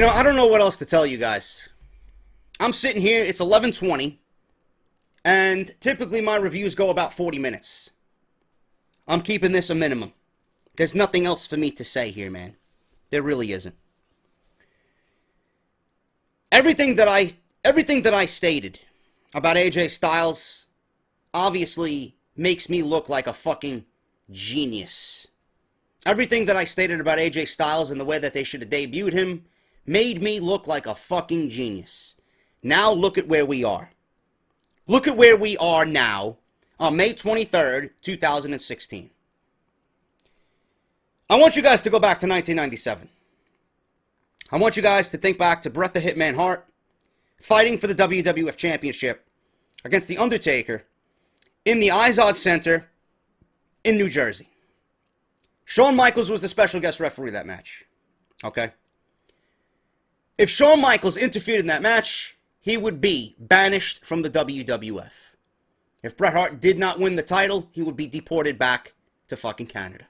I don't know what else to tell you guys. I'm sitting here, it's 11:20, and typically my reviews go about 40 minutes. I'm keeping this a minimum. There's nothing else for me to say here, man. There really isn't. Everything that I stated about AJ Styles obviously makes me look like a fucking genius. Everything that I stated about AJ Styles and the way that they should have debuted him made me look like a fucking genius. Now look at where we are. Look at where we are now on May 23rd, 2016. I want you guys to go back to 1997. I want you guys to think back to Bret the Hitman Hart fighting for the WWF Championship against The Undertaker in the Izod Center in New Jersey. Shawn Michaels was the special guest referee of that match. Okay? If Shawn Michaels interfered in that match, he would be banished from the WWF. If Bret Hart did not win the title, he would be deported back to fucking Canada.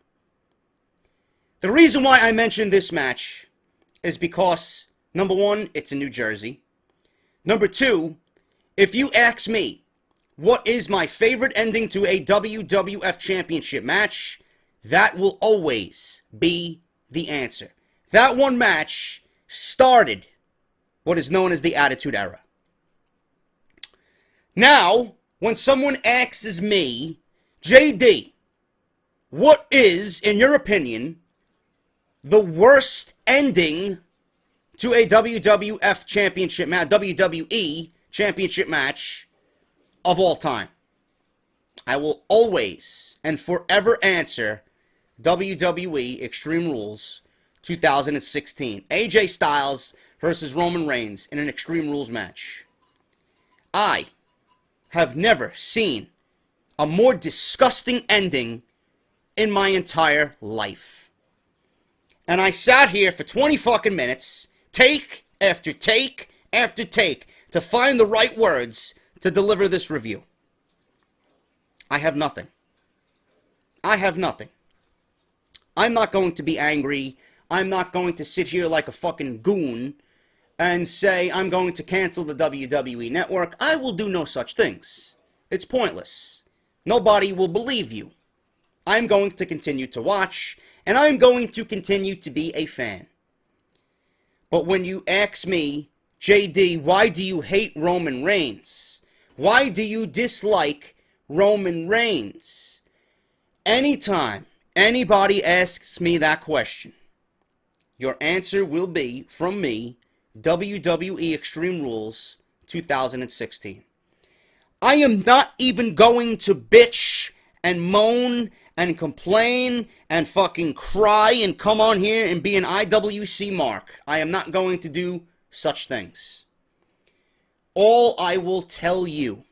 The reason why I mentioned this match is because, number one, it's in New Jersey. Number two, if you ask me, what is my favorite ending to a WWF Championship match, that will always be the answer. That one match started what is known as the Attitude Era. Now, when someone asks me, JD, what is, in your opinion, the worst ending to a WWF Championship match, WWE Championship match of all time? I will always and forever answer WWE Extreme Rules 2016. AJ Styles versus Roman Reigns in an Extreme Rules match. I have never seen a more disgusting ending in my entire life. And I sat here for 20 fucking minutes, take after take after take, to find the right words to deliver this review. I have nothing. I have nothing. I'm not going to be angry. I'm not going to sit here like a fucking goon and say I'm going to cancel the WWE Network. I will do no such things. It's pointless. Nobody will believe you. I'm going to continue to watch, and I'm going to continue to be a fan. But when you ask me, JD, why do you hate Roman Reigns? Why do you dislike Roman Reigns? Anytime anybody asks me that question, your answer will be, from me, WWE Extreme Rules 2016. I am not even going to bitch and moan and complain and fucking cry and come on here and be an IWC mark. I am not going to do such things. All I will tell you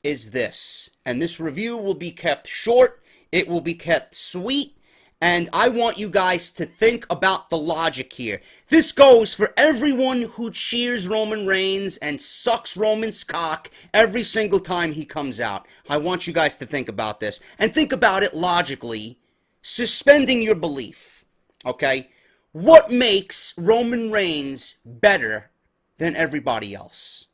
is this, and this review will be kept short, it will be kept sweet, and I want you guys to think about the logic here. This goes for everyone who cheers Roman Reigns and sucks Roman's cock every single time he comes out. I want you guys to think about this, and think about it logically, suspending your belief, okay? What makes Roman Reigns better than everybody else?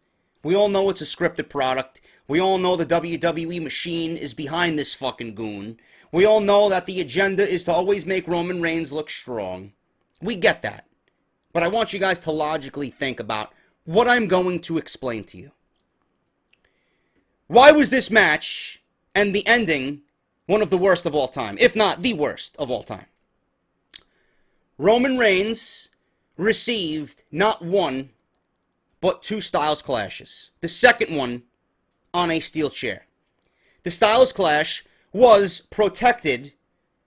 We all know it's a scripted product. We all know the WWE machine is behind this fucking goon. We all know that the agenda is to always make Roman Reigns look strong. We get that. But I want you guys to logically think about what I'm going to explain to you. Why was this match and the ending one of the worst of all time, if not the worst of all time? Roman Reigns received not one, but two Styles clashes. The second one on a steel chair. The Styles clash was protected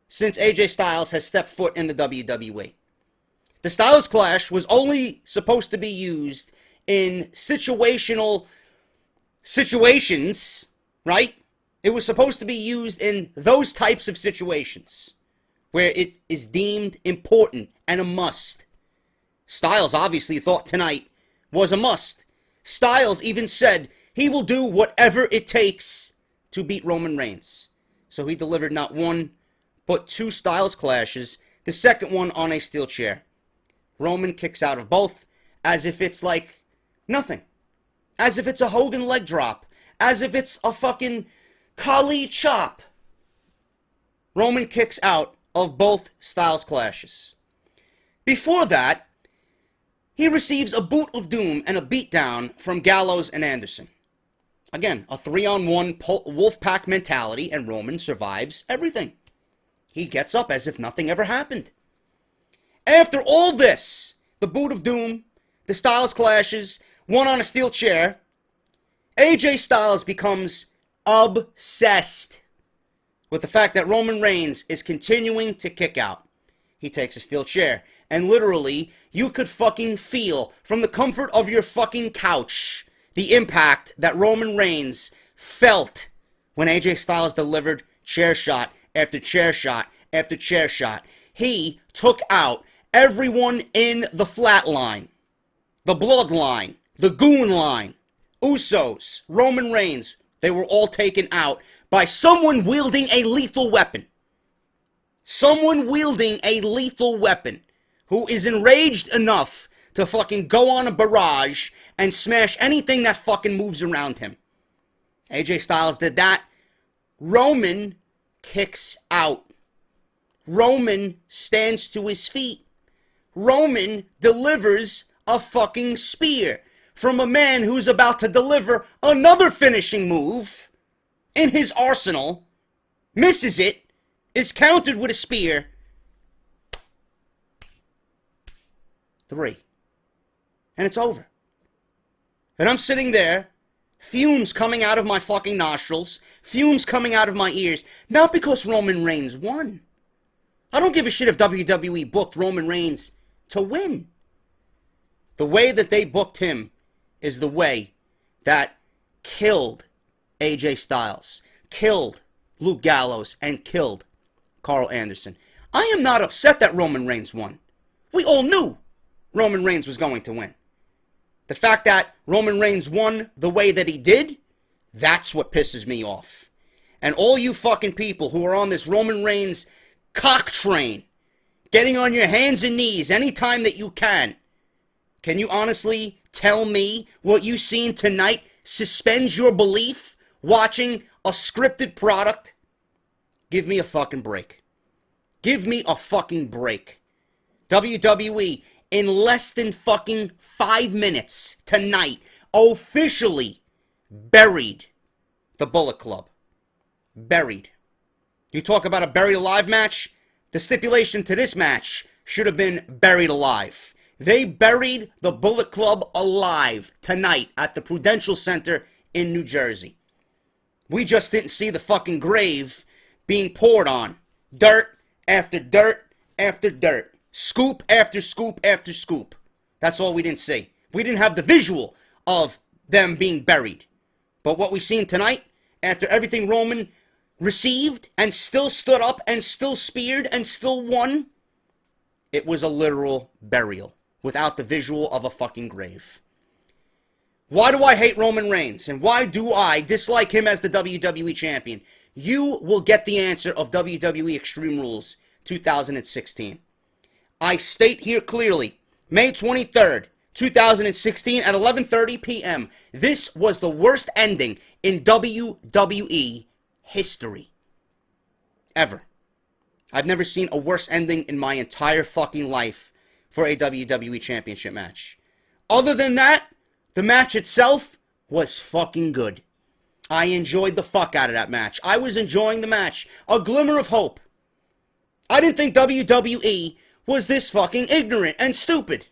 since AJ Styles has stepped foot in the WWE. The Styles clash was only supposed to be used in situations, right? It was supposed to be used in those types of situations where it is deemed important and a must. Styles obviously thought tonight was a must. Styles even said he will do whatever it takes to beat Roman Reigns. So he delivered not one, but two Styles clashes, the second one on a steel chair. Roman kicks out of both, as if it's like nothing. As if it's a Hogan leg drop. As if it's a fucking Kali chop. Roman kicks out of both Styles clashes. Before that, he receives a boot of doom and a beatdown from Gallows and Anderson. Again, a 3-on-1 Wolfpack mentality, and Roman survives everything. He gets up as if nothing ever happened. After all this, the boot of doom, the Styles clashes, one on a steel chair, AJ Styles becomes obsessed with the fact that Roman Reigns is continuing to kick out. He takes a steel chair, and literally, you could fucking feel from the comfort of your fucking couch the impact that Roman Reigns felt when AJ Styles delivered chair shot after chair shot after chair shot. He took out everyone in the flat line, the bloodline, the goon line, Usos, Roman Reigns. They were all taken out by someone wielding a lethal weapon. Someone wielding a lethal weapon who is enraged enough to fucking go on a barrage and smash anything that fucking moves around him. AJ Styles did that. Roman kicks out. Roman stands to his feet. Roman delivers a fucking spear from a man who's about to deliver another finishing move in his arsenal, misses it, is countered with a spear. 3. And it's over. And I'm sitting there, fumes coming out of my fucking nostrils, fumes coming out of my ears, not because Roman Reigns won. I don't give a shit if WWE booked Roman Reigns to win. The way that they booked him is the way that killed AJ Styles, killed Luke Gallows, and killed Carl Anderson. I am not upset that Roman Reigns won. We all knew Roman Reigns was going to win. The fact that Roman Reigns won the way that he did, that's what pisses me off. And all you fucking people who are on this Roman Reigns cock train, getting on your hands and knees anytime that you can you honestly tell me what you seen tonight suspends your belief watching a scripted product? Give me a fucking break. Give me a fucking break. WWE, in less than fucking 5 minutes tonight, officially buried the Bullet Club. Buried. You talk about a buried alive match? The stipulation to this match should have been buried alive. They buried the Bullet Club alive tonight at the Prudential Center in New Jersey. We just didn't see the fucking grave being poured on. Dirt after dirt after dirt. Scoop after scoop after scoop. That's all we didn't see. We didn't have the visual of them being buried. But what we seen tonight, after everything Roman received and still stood up and still speared and still won, it was a literal burial without the visual of a fucking grave. Why do I hate Roman Reigns? And why do I dislike him as the WWE Champion? You will get the answer of WWE Extreme Rules 2016. I state here clearly, May 23rd, 2016 at 11:30 p.m. This was the worst ending in WWE history. Ever. I've never seen a worse ending in my entire fucking life for a WWE Championship match. Other than that, the match itself was fucking good. I enjoyed the fuck out of that match. I was enjoying the match. A glimmer of hope. I didn't think WWE was this fucking ignorant and stupid.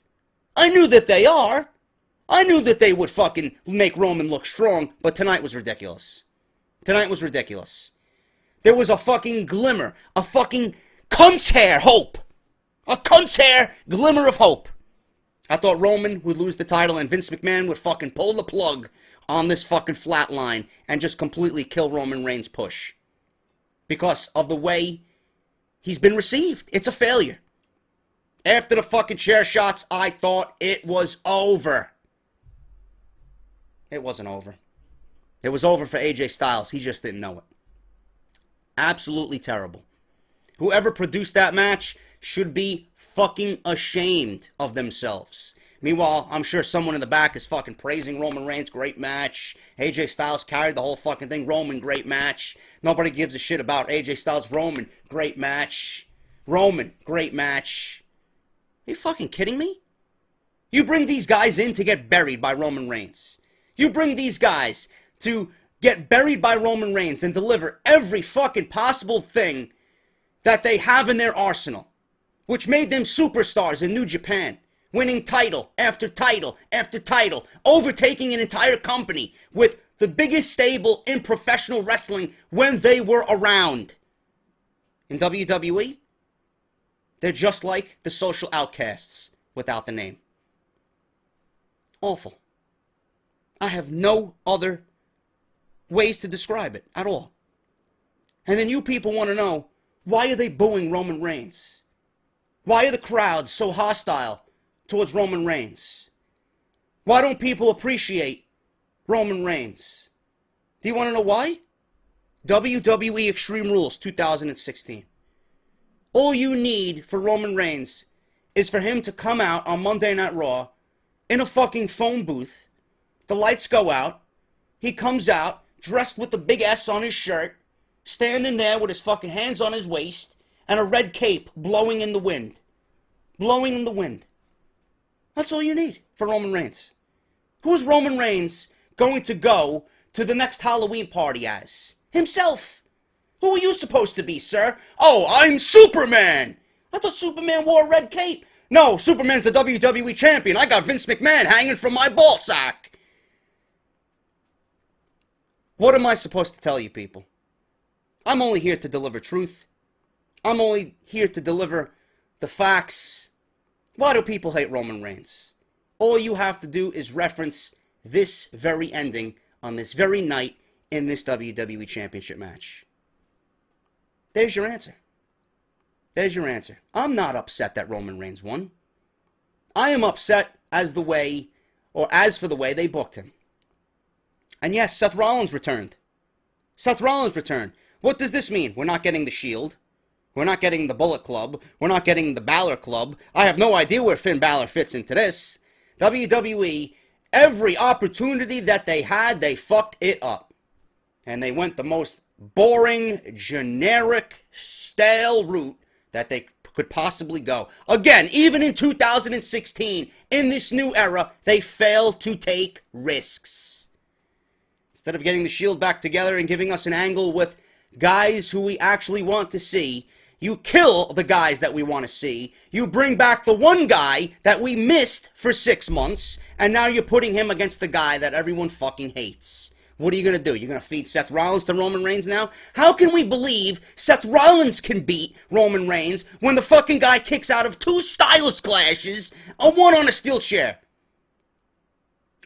I knew that they are. I knew that they would fucking make Roman look strong, but tonight was ridiculous. Tonight was ridiculous. There was a fucking glimmer, a fucking cunt's hair hope. A cunt's hair glimmer of hope. I thought Roman would lose the title and Vince McMahon would fucking pull the plug on this fucking flat line and just completely kill Roman Reigns' push. Because of the way he's been received. It's a failure. After the fucking chair shots, I thought it was over. It wasn't over. It was over for AJ Styles. He just didn't know it. Absolutely terrible. Whoever produced that match should be fucking ashamed of themselves. Meanwhile, I'm sure someone in the back is fucking praising Roman Reigns, great match. AJ Styles carried the whole fucking thing. Roman, great match. Nobody gives a shit about AJ Styles. Roman, great match. Roman, great match. Are you fucking kidding me? You bring these guys in to get buried by Roman Reigns. You bring these guys to get buried by Roman Reigns and deliver every fucking possible thing that they have in their arsenal, which made them superstars in New Japan, winning title after title after title, overtaking an entire company with the biggest stable in professional wrestling when they were around. In WWE, they're just like the social outcasts without the name. Awful. I have no other ways to describe it at all. And then you people want to know, why are they booing Roman Reigns? Why are the crowds so hostile towards Roman Reigns? Why don't people appreciate Roman Reigns? Do you want to know why? WWE Extreme Rules 2016. All you need for Roman Reigns is for him to come out on Monday Night Raw in a fucking phone booth. The lights go out. He comes out dressed with the big S on his shirt, standing there with his fucking hands on his waist and a red cape blowing in the wind. Blowing in the wind. That's all you need for Roman Reigns. Who's Roman Reigns going to go to the next Halloween party as? Himself. Who are you supposed to be, sir? Oh, I'm Superman. I thought Superman wore a red cape. No, Superman's the WWE champion. I got Vince McMahon hanging from my ballsack. What am I supposed to tell you people? I'm only here to deliver truth. I'm only here to deliver the facts. Why do people hate Roman Reigns? All you have to do is reference this very ending on this very night in this WWE Championship match. There's your answer. There's your answer. I'm not upset that Roman Reigns won. I am upset as for the way they booked him. And yes, Seth Rollins returned. Seth Rollins returned. What does this mean? We're not getting the Shield. We're not getting the Bullet Club. We're not getting the Balor Club. I have no idea where Finn Balor fits into this. WWE, every opportunity that they had, they fucked it up. And they went the most boring, generic, stale route that they could possibly go. Again, even in 2016, in this new era, they failed to take risks. Instead of getting the Shield back together and giving us an angle with guys who we actually want to see, you kill the guys that we want to see. You bring back the one guy that we missed for 6 months, and now you're putting him against the guy that everyone fucking hates. What are you going to do? You're going to feed Seth Rollins to Roman Reigns now? How can we believe Seth Rollins can beat Roman Reigns when the fucking guy kicks out of 2 stylist clashes, one on a steel chair?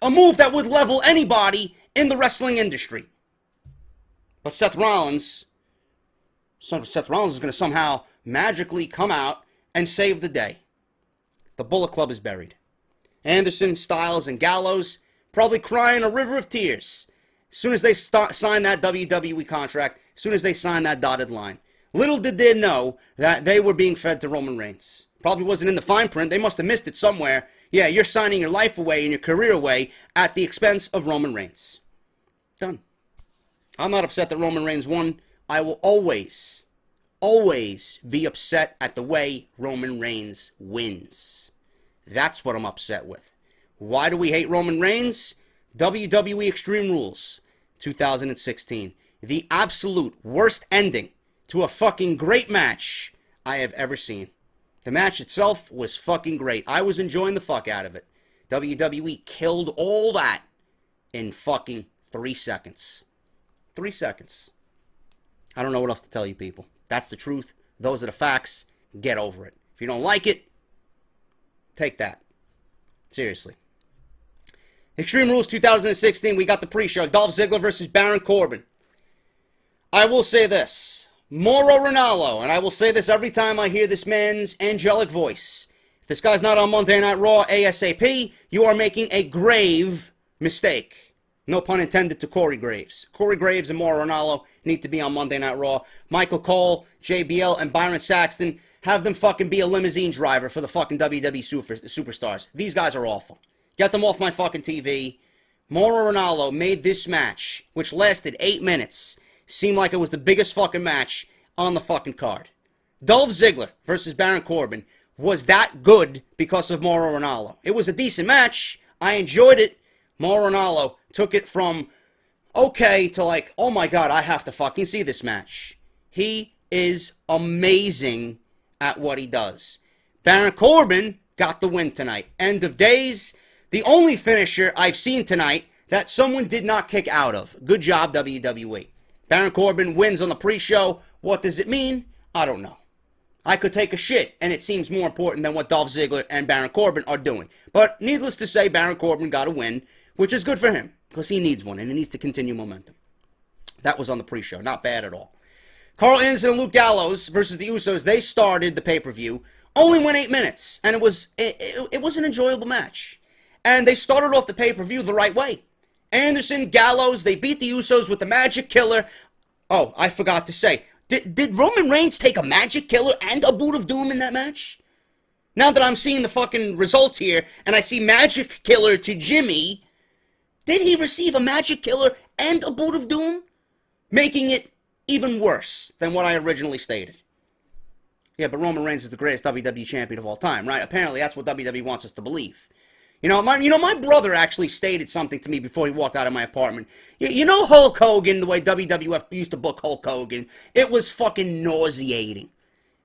A move that would level anybody in the wrestling industry. But Seth Rollins is going to somehow magically come out and save the day. The Bullet Club is buried. Anderson, Styles, and Gallows probably crying a river of tears as soon as they sign that WWE contract, as soon as they sign that dotted line. Little did they know that they were being fed to Roman Reigns. Probably wasn't in the fine print. They must have missed it somewhere. Yeah, you're signing your life away and your career away at the expense of Roman Reigns. Done. I'm not upset that Roman Reigns won. I will always be upset at the way Roman Reigns wins. That's what I'm upset with. Why do we hate Roman Reigns? WWE Extreme Rules 2016. The absolute worst ending to a fucking great match I have ever seen. The match itself was fucking great. I was enjoying the fuck out of it. WWE killed all that in fucking 3 seconds. 3 seconds. I don't know what else to tell you people. That's the truth. Those are the facts. Get over it. If you don't like it, take that. Seriously. Extreme Rules 2016, we got the pre-show. Dolph Ziggler versus Baron Corbin. I will say this. Mauro Ranallo, and I will say this every time I hear this man's angelic voice. If this guy's not on Monday Night Raw ASAP, you are making a grave mistake. No pun intended to Corey Graves. Corey Graves and Mauro Ranallo need to be on Monday Night Raw. Michael Cole, JBL, and Byron Saxton have them fucking be a limousine driver for the fucking WWE superstars. These guys are awful. Get them off my fucking TV. Mauro Ranallo made this match, which lasted 8 minutes, seem like it was the biggest fucking match on the fucking card. Dolph Ziggler versus Baron Corbin was that good because of Mauro Ranallo. It was a decent match. I enjoyed it. Mauro Ranallo took it from okay to like, oh my god, I have to fucking see this match. He is amazing at what he does. Baron Corbin got the win tonight. End of days. The only finisher I've seen tonight that someone did not kick out of. Good job, WWE. Baron Corbin wins on the pre-show. What does it mean? I don't know. I could take a shit, and it seems more important than what Dolph Ziggler and Baron Corbin are doing. But needless to say, Baron Corbin got a win, which is good for him, because he needs one, and he needs to continue momentum. That was on the pre-show. Not bad at all. Carl Anderson and Luke Gallows versus the Usos, they started the pay-per-view. Only went 8 minutes, and it was an enjoyable match. And they started off the pay-per-view the right way. Anderson, Gallows, they beat the Usos with the Magic Killer. Oh, I forgot to say, did Roman Reigns take a Magic Killer and a Boot of Doom in that match? Now that I'm seeing the fucking results here, and I see Magic Killer to Jimmy, did he receive a Magic Killer and a Boot of Doom? Making it even worse than what I originally stated. Yeah, but Roman Reigns is the greatest WWE champion of all time, right? Apparently, that's what WWE wants us to believe. My brother actually stated something to me before he walked out of my apartment. You know Hulk Hogan, the way WWF used to book Hulk Hogan? It was fucking nauseating.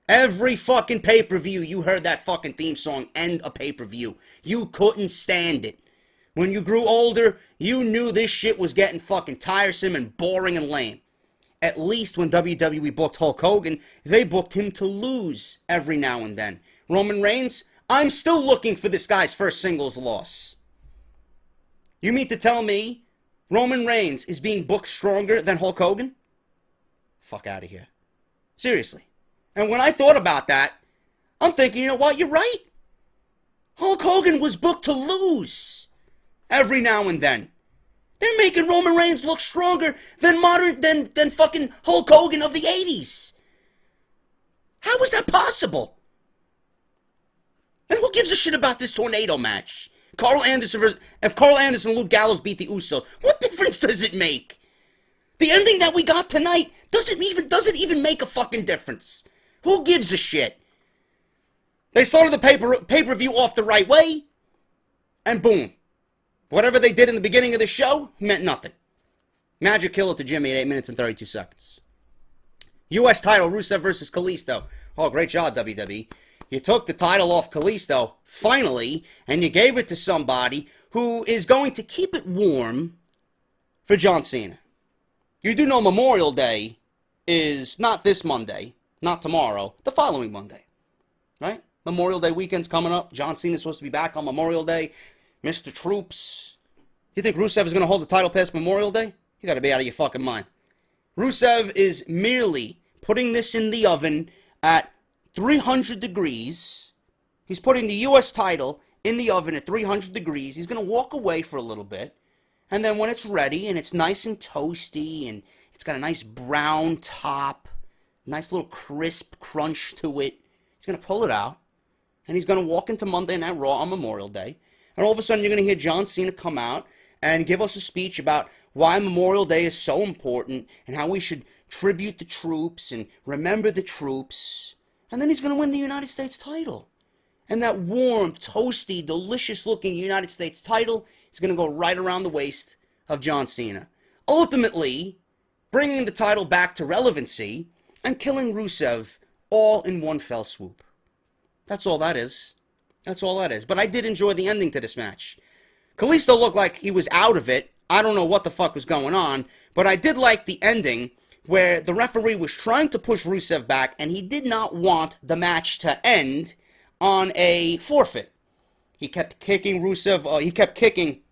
Every fucking pay-per-view, you heard that fucking theme song end a pay-per-view. You couldn't stand it. When you grew older, you knew this shit was getting fucking tiresome and boring and lame. At least when WWE booked Hulk Hogan, they booked him to lose every now and then. Roman Reigns, I'm still looking for this guy's first singles loss. You mean to tell me Roman Reigns is being booked stronger than Hulk Hogan? Fuck out of here. Seriously. And when I thought about that, I'm thinking, you know what, you're right. Hulk Hogan was booked to lose every now and then. They're making Roman Reigns look stronger than fucking Hulk Hogan of the 80s. How is that possible? And who gives a shit about this tornado match? If Carl Anderson and Luke Gallows beat the Usos, what difference does it make? The ending that we got tonight doesn't even make a fucking difference. Who gives a shit? They started the pay-per-view off the right way, and boom. Whatever they did in the beginning of the show meant nothing. Magic Killer to Jimmy at 8 minutes and 32 seconds. U.S. title, Rusev versus Kalisto. Oh, great job, WWE. You took the title off Kalisto, finally, and you gave it to somebody who is going to keep it warm for John Cena. You do know Memorial Day is not this Monday, not tomorrow, the following Monday. Right? Memorial Day weekend's coming up. John Cena's supposed to be back on Memorial Day. Mr. Troops. You think Rusev is going to hold the title past Memorial Day? You got to be out of your fucking mind. Rusev is merely putting this in the oven at 300 degrees. He's putting the U.S. title in the oven at 300 degrees. He's going to walk away for a little bit. And then when it's ready and it's nice and toasty and it's got a nice brown top, nice little crisp crunch to it, he's going to pull it out. And he's going to walk into Monday Night Raw on Memorial Day. And all of a sudden, you're going to hear John Cena come out and give us a speech about why Memorial Day is so important and how we should tribute the troops and remember the troops. And then he's going to win the United States title. And that warm, toasty, delicious-looking United States title is going to go right around the waist of John Cena. Ultimately, bringing the title back to relevancy and killing Rusev all in one fell swoop. That's all that is. That's all that is. But I did enjoy the ending to this match. Kalisto looked like he was out of it. I don't know what the fuck was going on. But I did like the ending where the referee was trying to push Rusev back and he did not want the match to end on a forfeit. He kept kicking Rusev. He kept kicking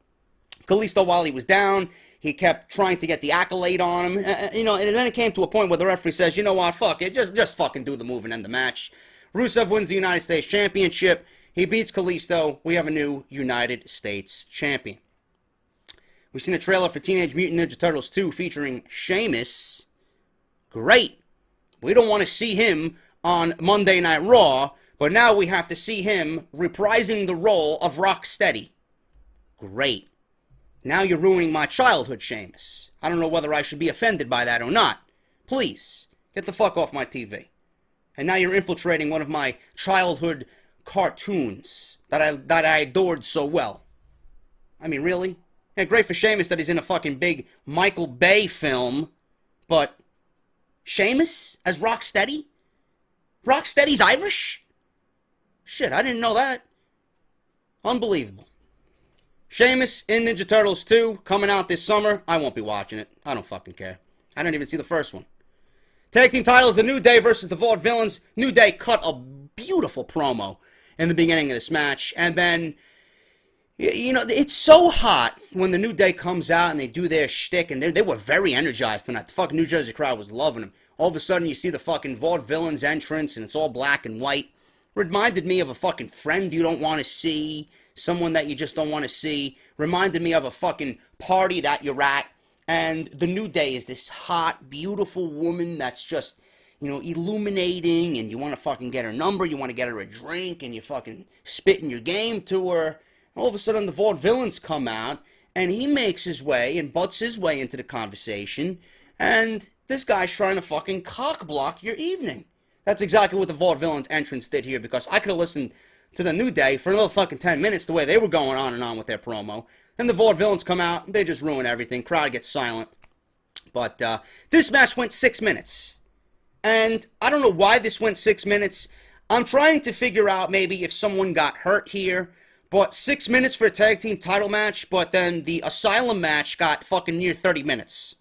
Kalisto while he was down. He kept trying to get the accolade on him. And then it came to a point where the referee says, you know what, fuck it. Just fucking do the move and end the match. Rusev wins the United States Championship. He beats Kalisto. We have a new United States champion. We've seen a trailer for Teenage Mutant Ninja Turtles 2 featuring Sheamus. Great. We don't want to see him on Monday Night Raw, but now we have to see him reprising the role of Rocksteady. Great. Now you're ruining my childhood, Sheamus. I don't know whether I should be offended by that or not. Please, get the fuck off my TV. And now you're infiltrating one of my childhood cartoons that I adored so well. I mean, really? Yeah, great for Sheamus that he's in a fucking big Michael Bay film, but Sheamus as Rocksteady? Rocksteady's Irish? Shit, I didn't know that. Unbelievable. Sheamus in Ninja Turtles 2 coming out this summer. I won't be watching it. I don't fucking care. I didn't even see the first one. Tag team titles, The New Day versus the Vaudevillains. New Day cut a beautiful promo in the beginning of this match. And then, you know, it's so hot when the New Day comes out and they do their shtick. And they were very energized tonight. The fucking New Jersey crowd was loving them. All of a sudden, you see the fucking Vaudevillains entrance and it's all black and white. Reminded me of a fucking friend you don't want to see. Someone that you just don't want to see. Reminded me of a fucking party that you're at. And the New Day is this hot, beautiful woman that's just, you know, illuminating. And you want to fucking get her number. You want to get her a drink. And you fucking spitting your game to her. All of a sudden, the Vaudevillains come out. And he makes his way and butts his way into the conversation. And this guy's trying to fucking cock block your evening. That's exactly what the Vaudevillains entrance did here. Because I could have listened to the New Day for another fucking 10 minutes the way they were going on and on with their promo. Then the Vaudevillains come out, and they just ruin everything. Crowd gets silent. But this match went 6 minutes. And I don't know why this went 6 minutes. I'm trying to figure out maybe if someone got hurt here. But 6 minutes for a tag team title match, but then the Asylum match got fucking near 30 minutes.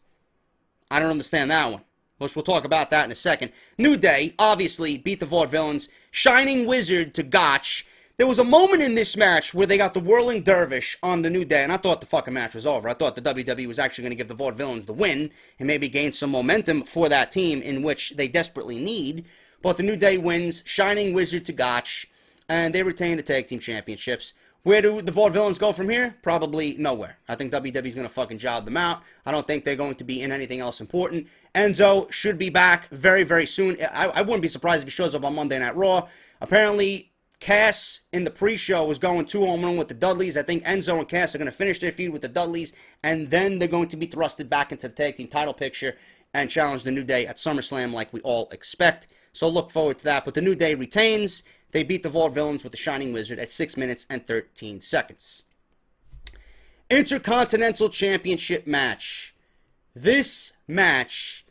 I don't understand that one. Which we'll talk about that in a second. New Day, obviously, beat the Vaudevillains. Shining Wizard to Gotch. There was a moment in this match where they got the Whirling Dervish on the New Day, and I thought the fucking match was over. I thought the WWE was actually going to give the Vaudevillains the win and maybe gain some momentum for that team in which they desperately need. But the New Day wins, Shining Wizard to Gotch, and they retain the tag team championships. Where do the Vaudevillains go from here? Probably nowhere. I think WWE's going to fucking job them out. I don't think they're going to be in anything else important. Enzo should be back very, very soon. I wouldn't be surprised if he shows up on Monday Night Raw. Apparently, Cass in the pre-show was going 2-on-1 with the Dudleys. I think Enzo and Cass are going to finish their feud with the Dudleys, and then they're going to be thrusted back into the tag team title picture and challenge the New Day at SummerSlam like we all expect. So look forward to that. But the New Day retains. They beat the Vaudevillains with the Shining Wizard at 6 minutes and 13 seconds. Intercontinental Championship match. This match,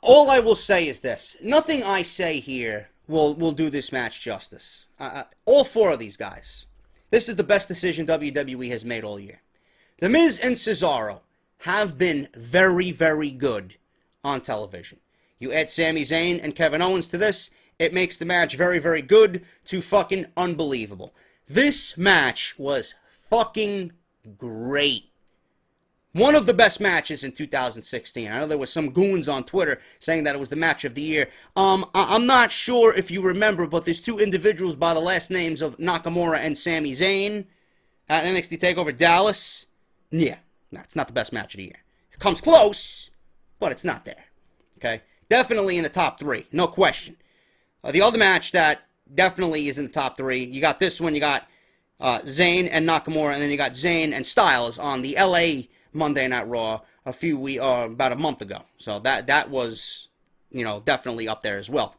all I will say is this. Nothing I say here will do this match justice. All four of these guys. This is the best decision WWE has made all year. The Miz and Cesaro have been very, very good on television. You add Sami Zayn and Kevin Owens to this, it makes the match very, very good to fucking unbelievable. This match was fucking great. One of the best matches in 2016. I know there was some goons on Twitter saying that it was the match of the year. I'm not sure if you remember, but there's two individuals by the last names of Nakamura and Sami Zayn at NXT TakeOver Dallas. Yeah, no, it's not the best match of the year. It comes close, but it's not there. Okay? Definitely in the top three, no question. The other match that definitely is in the top three, you got this one, you got Zayn and Nakamura, and then you got Zayn and Styles on the LA Monday Night Raw about a month ago. So that was, you know, definitely up there as well.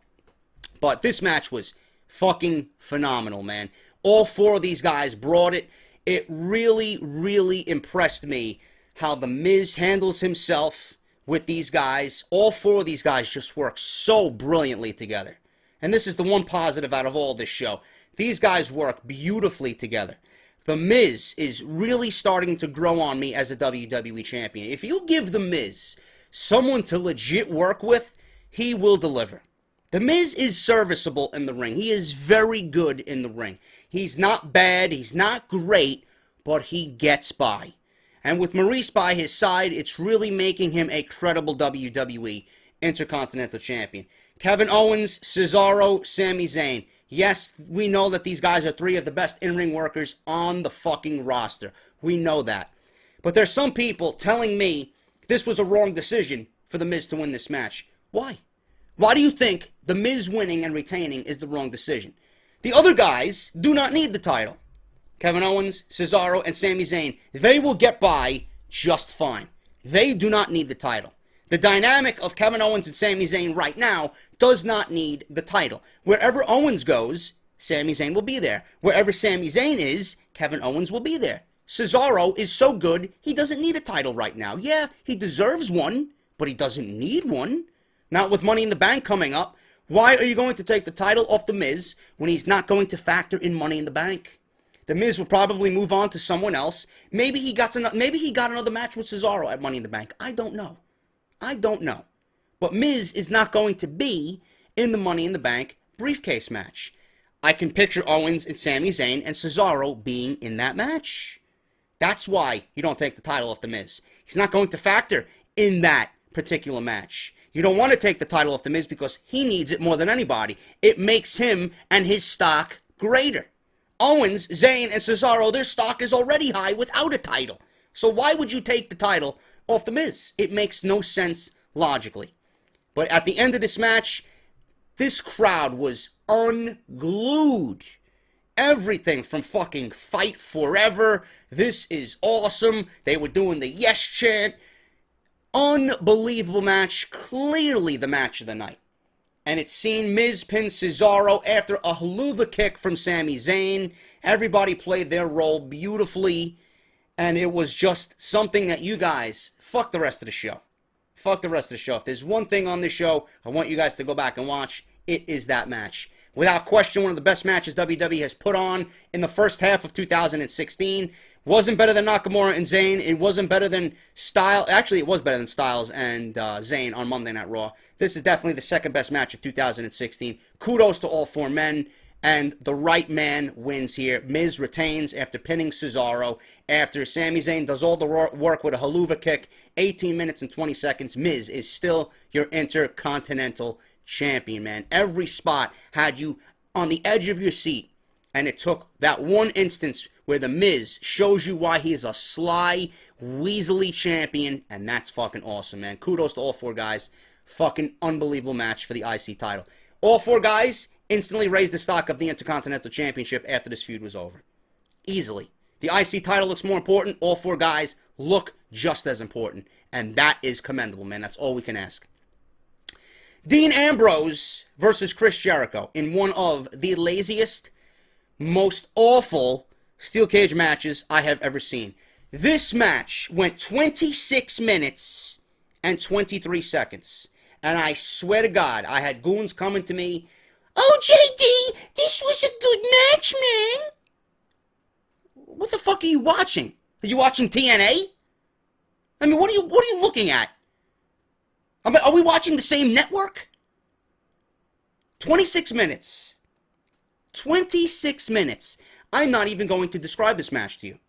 But this match was fucking phenomenal, man. All four of these guys brought it. It really, really impressed me how The Miz handles himself with these guys. All four of these guys just work so brilliantly together. And this is the one positive out of all this show. These guys work beautifully together. The Miz is really starting to grow on me as a WWE champion. If you give The Miz someone to legit work with, he will deliver. The Miz is serviceable in the ring. He is very good in the ring. He's not bad, he's not great, but he gets by. And with Maurice by his side, it's really making him a credible WWE Intercontinental Champion. Kevin Owens, Cesaro, Sami Zayn. Yes, we know that these guys are three of the best in-ring workers on the fucking roster. We know that. But there's some people telling me this was a wrong decision for The Miz to win this match. Why? Why do you think The Miz winning and retaining is the wrong decision? The other guys do not need the title. Kevin Owens, Cesaro, and Sami Zayn, they will get by just fine. They do not need the title. The dynamic of Kevin Owens and Sami Zayn right now does not need the title. Wherever Owens goes, Sami Zayn will be there. Wherever Sami Zayn is, Kevin Owens will be there. Cesaro is so good, he doesn't need a title right now. Yeah, he deserves one, but he doesn't need one. Not with Money in the Bank coming up. Why are you going to take the title off The Miz when he's not going to factor in Money in the Bank? The Miz will probably move on to someone else. Maybe he got another match with Cesaro at Money in the Bank. I don't know. But Miz is not going to be in the Money in the Bank briefcase match. I can picture Owens and Sami Zayn and Cesaro being in that match. That's why you don't take the title off The Miz. He's not going to factor in that particular match. You don't want to take the title off The Miz because he needs it more than anybody. It makes him and his stock greater. Owens, Zayn, and Cesaro, their stock is already high without a title. So why would you take the title off The Miz? It makes no sense logically. But at the end of this match, this crowd was unglued. Everything from fucking Fight Forever, this is awesome. They were doing the yes chant. Unbelievable match. Clearly the match of the night. And it's seen Miz pin Cesaro after a haluva kick from Sami Zayn. Everybody played their role beautifully. And it was just something that you guys, fuck the rest of the show. Fuck the rest of the show. If there's one thing on this show I want you guys to go back and watch, it is that match. Without question, one of the best matches WWE has put on in the first half of 2016. Wasn't better than Nakamura and Zayn. It wasn't better than Styles. Actually, it was better than Styles and Zayn on Monday Night Raw. This is definitely the second best match of 2016. Kudos to all four men. And the right man wins here. Miz retains after pinning Cesaro. After Sami Zayn does all the work with a haluva kick. 18 minutes and 20 seconds. Miz is still your Intercontinental Champion, man. Every spot had you on the edge of your seat. And it took that one instance where the Miz shows you why he is a sly, weaselly champion. And that's fucking awesome, man. Kudos to all four guys. Fucking unbelievable match for the IC title. All four guys instantly raised the stock of the Intercontinental Championship after this feud was over. Easily. The IC title looks more important. All four guys look just as important. And that is commendable, man. That's all we can ask. Dean Ambrose versus Chris Jericho in one of the laziest, most awful steel cage matches I have ever seen. This match went 26 minutes and 23 seconds. And I swear to God, I had goons coming to me, "Oh, JD, this was a good match, man." What the fuck are you watching? Are you watching TNA? I mean, what are you looking at? I mean, are we watching the same network? 26 minutes. 26 minutes. I'm not even going to describe this match to you.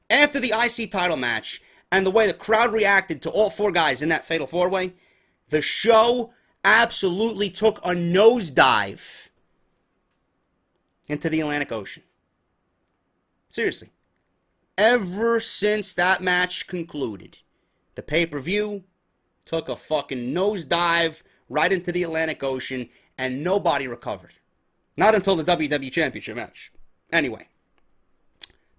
After the IC title match and the way the crowd reacted to all four guys in that Fatal 4-Way, the show absolutely took a nosedive into the Atlantic Ocean. Seriously. Ever since that match concluded, the pay-per-view took a fucking nosedive right into the Atlantic Ocean, and nobody recovered. Not until the WWE Championship match. Anyway.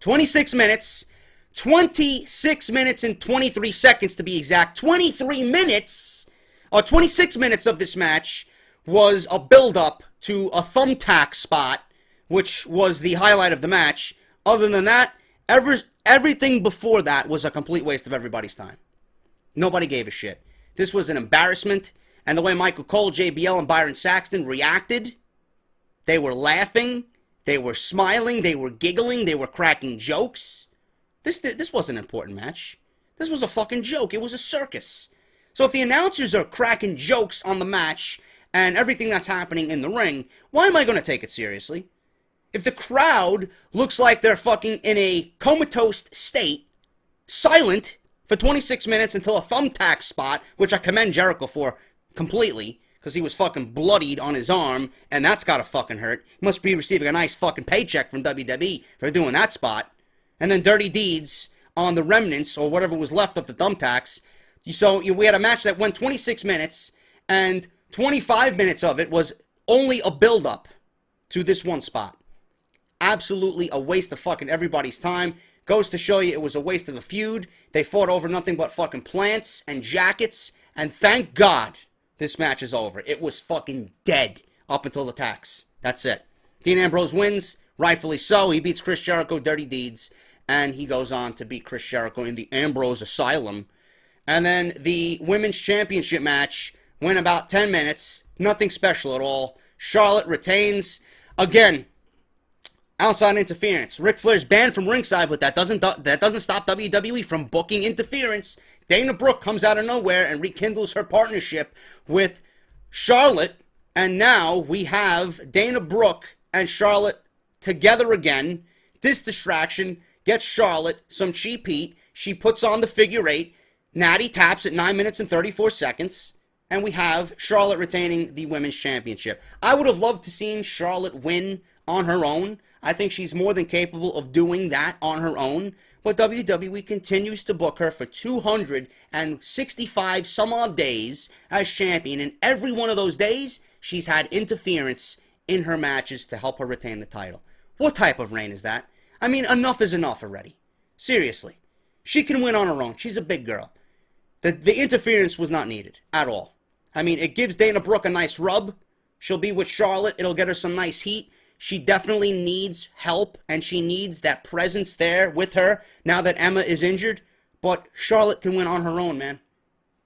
26 minutes. 26 minutes and 23 seconds to be exact. 23 minutes, or 26 minutes of this match was a build-up to a thumbtack spot, which was the highlight of the match. Other than that, everything before that was a complete waste of everybody's time. Nobody gave a shit. This was an embarrassment, and the way Michael Cole, JBL, and Byron Saxton reacted, they were laughing, they were smiling, they were giggling, they were cracking jokes. This wasn't an important match. This was a fucking joke. It was a circus. So if the announcers are cracking jokes on the match and everything that's happening in the ring, why am I going to take it seriously? If the crowd looks like they're fucking in a comatose state, silent for 26 minutes until a thumbtack spot, which I commend Jericho for completely, because he was fucking bloodied on his arm, and that's gotta fucking hurt. He must be receiving a nice fucking paycheck from WWE for doing that spot. And then dirty deeds on the remnants, or whatever was left of the thumbtacks. So we had a match that went 26 minutes, and 25 minutes of it was only a build-up to this one spot. Absolutely a waste of fucking everybody's time. Goes to show you it was a waste of a feud. They fought over nothing but fucking plants and jackets. And thank God this match is over. It was fucking dead up until the tax. That's it. Dean Ambrose wins, rightfully so. He beats Chris Jericho, Dirty Deeds. And he goes on to beat Chris Jericho in the Ambrose Asylum. And then the Women's Championship match went about 10 minutes. Nothing special at all. Charlotte retains. Again, outside interference. Ric Flair's banned from ringside, but that doesn't stop WWE from booking interference. Dana Brooke comes out of nowhere and rekindles her partnership with Charlotte. And now we have Dana Brooke and Charlotte together again. This distraction gets Charlotte some cheap heat. She puts on the figure eight. Natty taps at 9 minutes and 34 seconds. And we have Charlotte retaining the Women's Championship. I would have loved to seen Charlotte win on her own. I think she's more than capable of doing that on her own. But WWE continues to book her for 265 some odd days as champion. And every one of those days, she's had interference in her matches to help her retain the title. What type of reign is that? I mean, enough is enough already. Seriously. She can win on her own. She's a big girl. The interference was not needed at all. I mean, it gives Dana Brooke a nice rub. She'll be with Charlotte. It'll get her some nice heat. She definitely needs help, and she needs that presence there with her now that Emma is injured. But Charlotte can win on her own, man.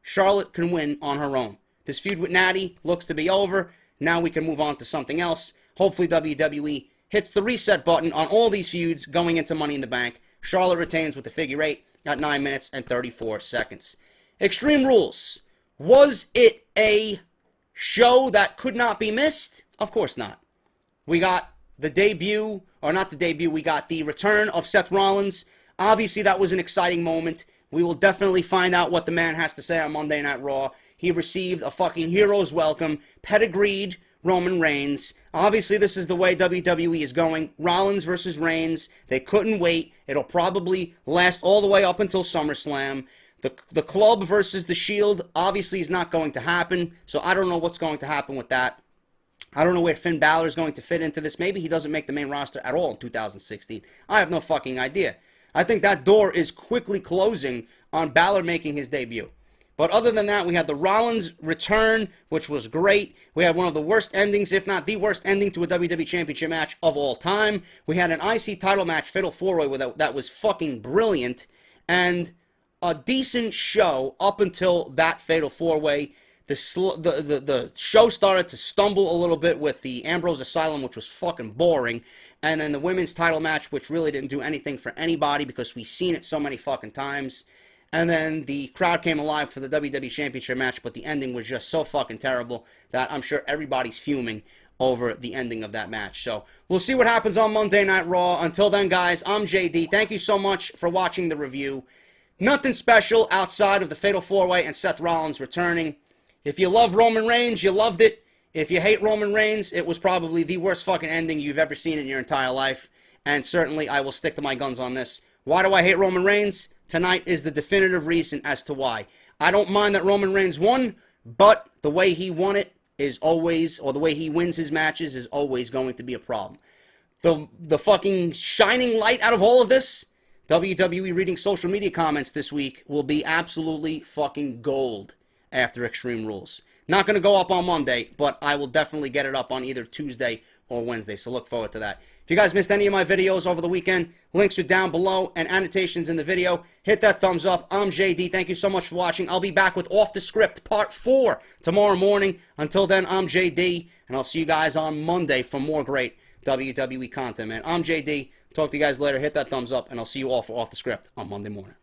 Charlotte can win on her own. This feud with Natty looks to be over. Now we can move on to something else. Hopefully WWE hits the reset button on all these feuds going into Money in the Bank. Charlotte retains with the figure eight at 9 minutes and 34 seconds. Extreme Rules. Was it a show that could not be missed? Of course not. We got the debut, or not the debut, we got the return of Seth Rollins. Obviously, that was an exciting moment. We will definitely find out what the man has to say on Monday Night Raw. He received a fucking hero's welcome, pedigreed Roman Reigns. Obviously, this is the way WWE is going. Rollins versus Reigns. They couldn't wait. It'll probably last all the way up until SummerSlam. The Club versus the Shield obviously is not going to happen, so I don't know what's going to happen with that. I don't know where Finn Balor is going to fit into this. Maybe he doesn't make the main roster at all in 2016. I have no fucking idea. I think that door is quickly closing on Balor making his debut. But other than that, we had the Rollins return, which was great. We had one of the worst endings, if not the worst ending to a WWE Championship match of all time. We had an IC title match, Fatal 4-Way, that was fucking brilliant. And a decent show up until that Fatal 4-Way. The show started to stumble a little bit with the Ambrose Asylum, which was fucking boring. And then the women's title match, which really didn't do anything for anybody because we've seen it so many fucking times. And then the crowd came alive for the WWE Championship match, but the ending was just so fucking terrible that I'm sure everybody's fuming over the ending of that match. So we'll see what happens on Monday Night Raw. Until then, guys, I'm JD. Thank you so much for watching the review. Nothing special outside of the Fatal 4-Way and Seth Rollins returning. If you love Roman Reigns, you loved it. If you hate Roman Reigns, it was probably the worst fucking ending you've ever seen in your entire life. And certainly, I will stick to my guns on this. Why do I hate Roman Reigns? Tonight is the definitive reason as to why. I don't mind that Roman Reigns won, but the way he won it is always, or the way he wins his matches is always going to be a problem. The fucking shining light out of all of this, WWE reading social media comments this week, will be absolutely fucking gold after Extreme Rules. Not going to go up on Monday, but I will definitely get it up on either Tuesday or Wednesday, so look forward to that. If you guys missed any of my videos over the weekend, links are down below and annotations in the video. Hit that thumbs up. I'm JD. Thank you so much for watching. I'll be back with Off The Script Part 4 tomorrow morning. Until then, I'm JD, and I'll see you guys on Monday for more great WWE content, man. I'm JD. Talk to you guys later. Hit that thumbs up, and I'll see you all for Off The Script on Monday morning.